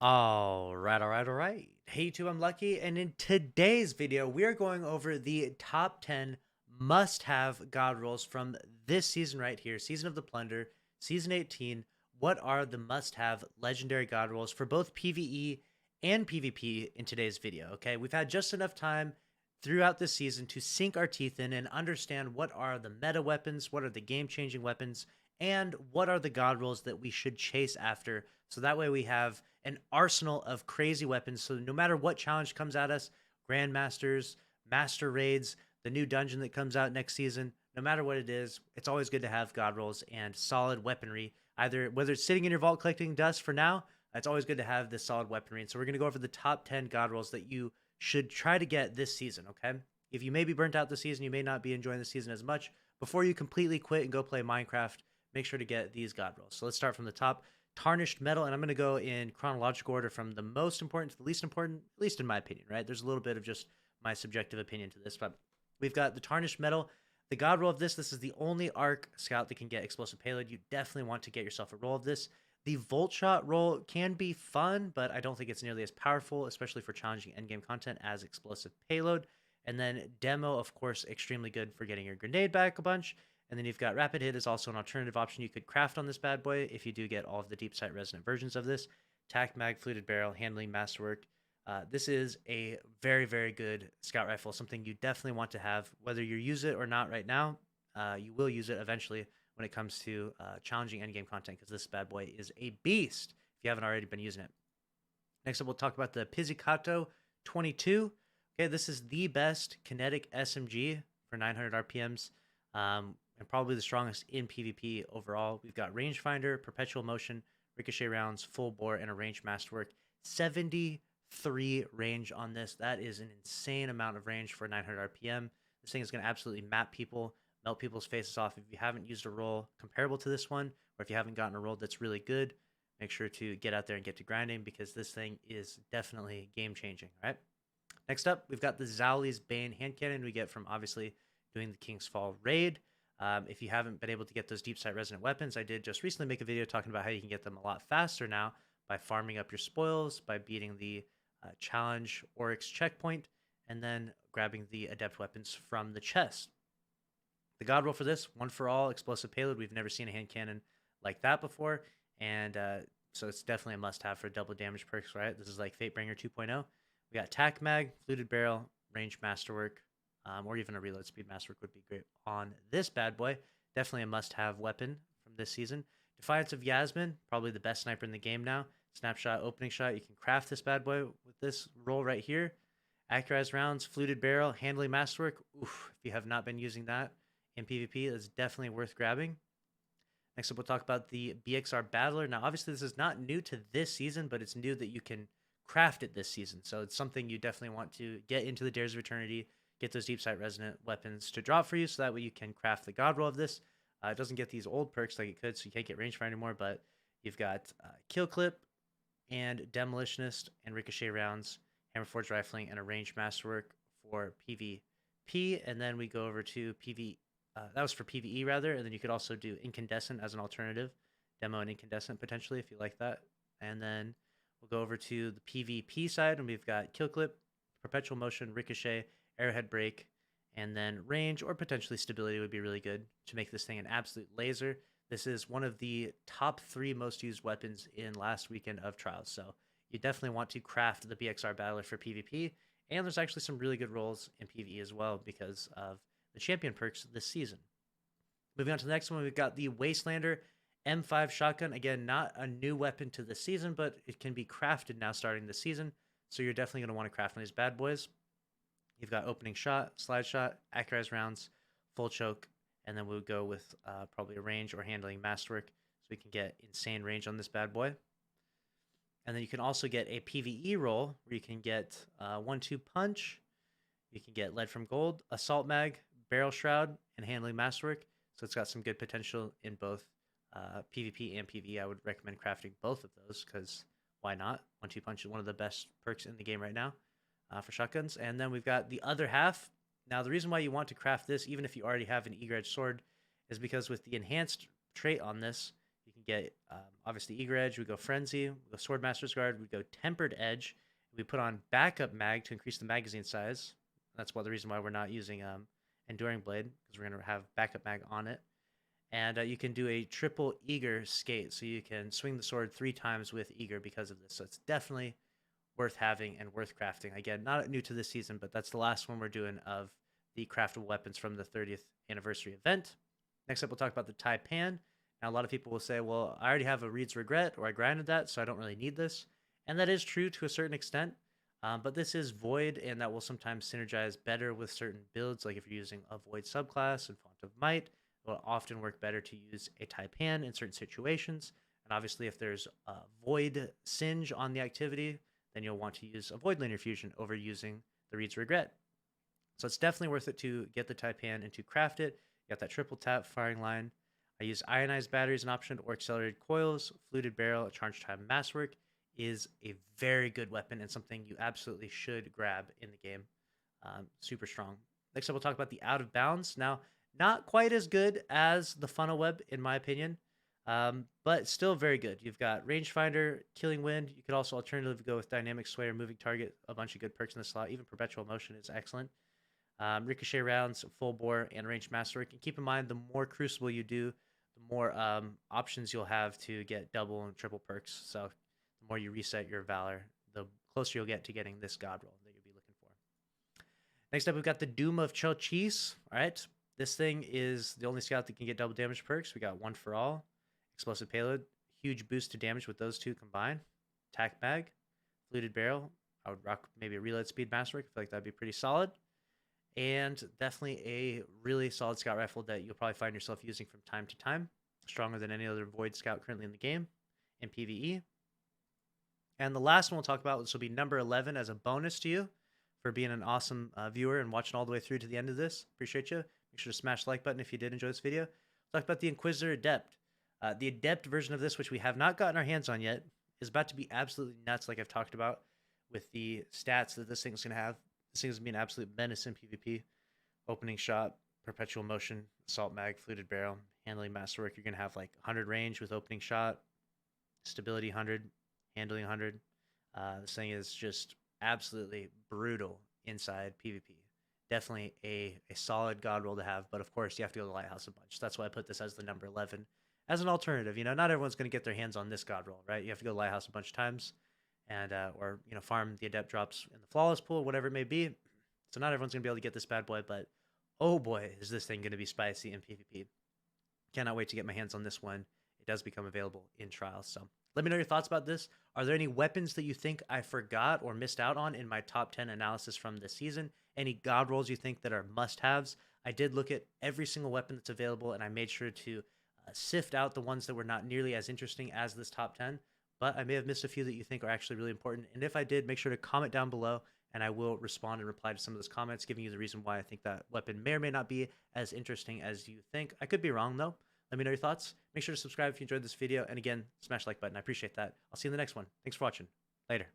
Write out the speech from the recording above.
All right. Hey YouTube, I'm Lucky, and in today's video, we are going over the top 10 must-have god rolls from this season right here, Season of the Plunder, Season 18. What are the must-have legendary god rolls for both PvE and PvP in today's video, okay? We've had just enough time throughout this season to sink our teeth in and understand what are the meta weapons, what are the game-changing weapons, and what are the god rolls that we should chase after, so that way we have an arsenal of crazy weapons. So no matter what challenge comes at us, Grandmasters, Master Raids, the new dungeon that comes out next season, no matter what it is, it's always good to have god rolls and solid weaponry. Either whether it's sitting in your vault collecting dust for now, it's always good to have this solid weaponry. And so we're going to go over the top 10 god rolls that you should try to get this season, okay? If you may be burnt out this season, you may not be enjoying the season as much. Before you completely quit and go play Minecraft, make sure to get these god rolls. So let's start from the top. Tarnished metal, and I'm going to go in chronological order from the most important to the least important, at least in my opinion, right? There's a little bit of just my subjective opinion to this, but we've got the tarnished metal. The god roll of this is the only arc scout that can get explosive payload. You definitely want to get yourself a roll of this. The volt shot roll can be fun, but I don't think it's nearly as powerful, especially for challenging endgame content, as explosive payload. And then demo, of course, extremely good for getting your grenade back a bunch. And then you've got Rapid Hit is also an alternative option you could craft on this bad boy if you do get all of the deep sight resonant versions of this. Tac Mag, Fluted Barrel, Handling, Masterwork. This is a very, very good scout rifle, something you definitely want to have. Whether you use it or not right now, you will use it eventually when it comes to challenging endgame content, because this bad boy is a beast if you haven't already been using it. Next up, we'll talk about the Pizzicato 22. Okay, this is the best kinetic SMG for 900 RPMs. And probably the strongest in PvP overall. We've got rangefinder, perpetual motion, ricochet rounds, full bore, and a range masterwork. 73 range on this. That is an insane amount of range for 900 RPM. This thing is going to absolutely map people, melt people's faces off. If you haven't used a roll comparable to this one, or if you haven't gotten a roll that's really good, make sure to get out there and get to grinding, because this thing is definitely game changing. All right. Next up, we've got the Zales Band hand cannon we get from obviously doing the King's Fall raid. If you haven't been able to get those deep sight resonant weapons, I did just recently make a video talking about how you can get them a lot faster now by farming up your spoils, by beating the challenge Oryx checkpoint, and then grabbing the adept weapons from the chest. The god roll for this, one for all, explosive payload. We've never seen a hand cannon like that before, and so it's definitely a must-have for double damage perks, right? This is like Fatebringer 2.0. We got Tac Mag, Fluted Barrel, Range Masterwork, or even a reload speed masterwork would be great on this bad boy. Definitely a must-have weapon from this season. Defiance of Yasmin, probably the best sniper in the game now. Snapshot, opening shot. You can craft this bad boy with this roll right here. Accurized rounds, fluted barrel, handling masterwork. Oof, if you have not been using that in PvP, it's definitely worth grabbing. Next up, we'll talk about the BXR Battler. Now, obviously, this is not new to this season, but it's new that you can craft it this season. So it's something you definitely want to get into the Dares of Eternity, get those deep sight resonant weapons to drop for you, so that way you can craft the god roll of this. It doesn't get these old perks like it could, so you can't get rangefinder anymore, but you've got kill clip and demolitionist and ricochet rounds, hammerforged rifling, and a range masterwork for PvP. And then we go over to that was for PvE rather, and then you could also do incandescent as an alternative, demo and incandescent potentially if you like that. And then we'll go over to the PvP side, and we've got kill clip, perpetual motion, ricochet, arrowhead break, and then range or potentially stability would be really good to make this thing an absolute laser. This is one of the top 3 most used weapons in last weekend of trials, so you definitely want to craft the BXR Battler for PvP, and there's actually some really good rolls in PvE as well because of the champion perks this season. Moving on to the next one, we've got the Wastelander M5 shotgun. Again, not a new weapon to this season, but it can be crafted now starting this season, so you're definitely going to want to craft on these bad boys. You've got opening shot, slide shot, accurized rounds, full choke, and then we'll go with probably a range or handling masterwork, so we can get insane range on this bad boy. And then you can also get a PvE roll where you can get 1-2 punch, you can get lead from gold, assault mag, barrel shroud, and handling masterwork. So it's got some good potential in both PvP and PvE. I would recommend crafting both of those because why not? 1-2 punch is one of the best perks in the game right now. For shotguns. And then we've got the other half. Now, the reason why you want to craft this, even if you already have an Egrage sword, is because with the enhanced trait on this, you can get obviously Egrage, we go Frenzy, we go Swordmaster's Guard, we go Tempered Edge. We put on Backup Mag to increase the magazine size. That's the reason why we're not using Enduring Blade, because we're going to have Backup Mag on it. And you can do a triple Eager skate, so you can swing the sword 3 times with Eager because of this. So it's definitely worth having and worth crafting. Again, not new to this season, but that's the last one we're doing of the craftable weapons from the 30th anniversary event. Next up, we'll talk about the Taipan. Now, a lot of people will say, well, I already have a Reed's Regret, or I grinded that, so I don't really need this. And that is true to a certain extent, but this is Void, and that will sometimes synergize better with certain builds, like if you're using a Void subclass and Font of Might, it will often work better to use a Taipan in certain situations. And obviously, if there's a Void Singe on the activity, then you'll want to use a Void Linear Fusion over using the Reed's Regret. So it's definitely worth it to get the Taipan and to craft it. You got that triple tap firing line. I use ionized batteries an option, or accelerated coils, fluted barrel, a charge time masterwork is a very good weapon and something you absolutely should grab in the game. Super strong. Next up, we'll talk about the Out of Bounds. Now, not quite as good as the Funnel Web, in my opinion, but still very good. You've got Rangefinder, Killing Wind. You could also alternatively go with Dynamic Sway or Moving Target, a bunch of good perks in the slot. Even Perpetual Motion is excellent. Ricochet rounds, full bore, and range masterwork. And keep in mind, the more Crucible you do, the more options you'll have to get double and triple perks. So the more you reset your Valor, the closer you'll get to getting this God roll that you'll be looking for. Next up, we've got the Doom of Chelchis. All right, this thing is the only scout that can get double damage perks. We got One for All, Explosive Payload, huge boost to damage with those two combined. Tack Mag, Fluted Barrel. I would rock maybe a Reload Speed Masterwork. I feel like that'd be pretty solid. And definitely a really solid scout rifle that you'll probably find yourself using from time to time. Stronger than any other Void scout currently in the game in PvE. And the last one we'll talk about, this will be number 11 as a bonus to you for being an awesome viewer and watching all the way through to the end of this. Appreciate you. Make sure to smash the like button if you did enjoy this video. We'll talk about the Inquisitor Depth. The Adept version of this, which we have not gotten our hands on yet, is about to be absolutely nuts, like I've talked about, with the stats that this thing's going to have. This thing's going to be an absolute menace in PvP. Opening shot, Perpetual Motion, Assault Mag, Fluted Barrel, Handling Masterwork. You're going to have like 100 range with opening shot, Stability 100, Handling 100. This thing is just absolutely brutal inside PvP. Definitely a solid god roll to have, but of course you have to go to the Lighthouse a bunch. That's why I put this as the number 11 as an alternative. You know, not everyone's going to get their hands on this god roll, right? You have to go to the Lighthouse a bunch of times, and or you know, farm the Adept drops in the Flawless pool, whatever it may be. So not everyone's going to be able to get this bad boy, but oh boy, is this thing going to be spicy in PvP. Cannot wait to get my hands on this one. It does become available in trials. So let me know your thoughts about this. Are there any weapons that you think I forgot or missed out on in my top 10 analysis from this season? Any god rolls you think that are must-haves? I did look at every single weapon that's available, and I made sure to sift out the ones that were not nearly as interesting as this top 10. But I may have missed a few that you think are actually really important. And if I did, make sure to comment down below, and I will respond and reply to some of those comments, giving you the reason why I think that weapon may or may not be as interesting as you think. I could be wrong, though. Let me know your thoughts. Make sure to subscribe if you enjoyed this video. And again, smash the like button. I appreciate that. I'll see you in the next one. Thanks for watching. Later.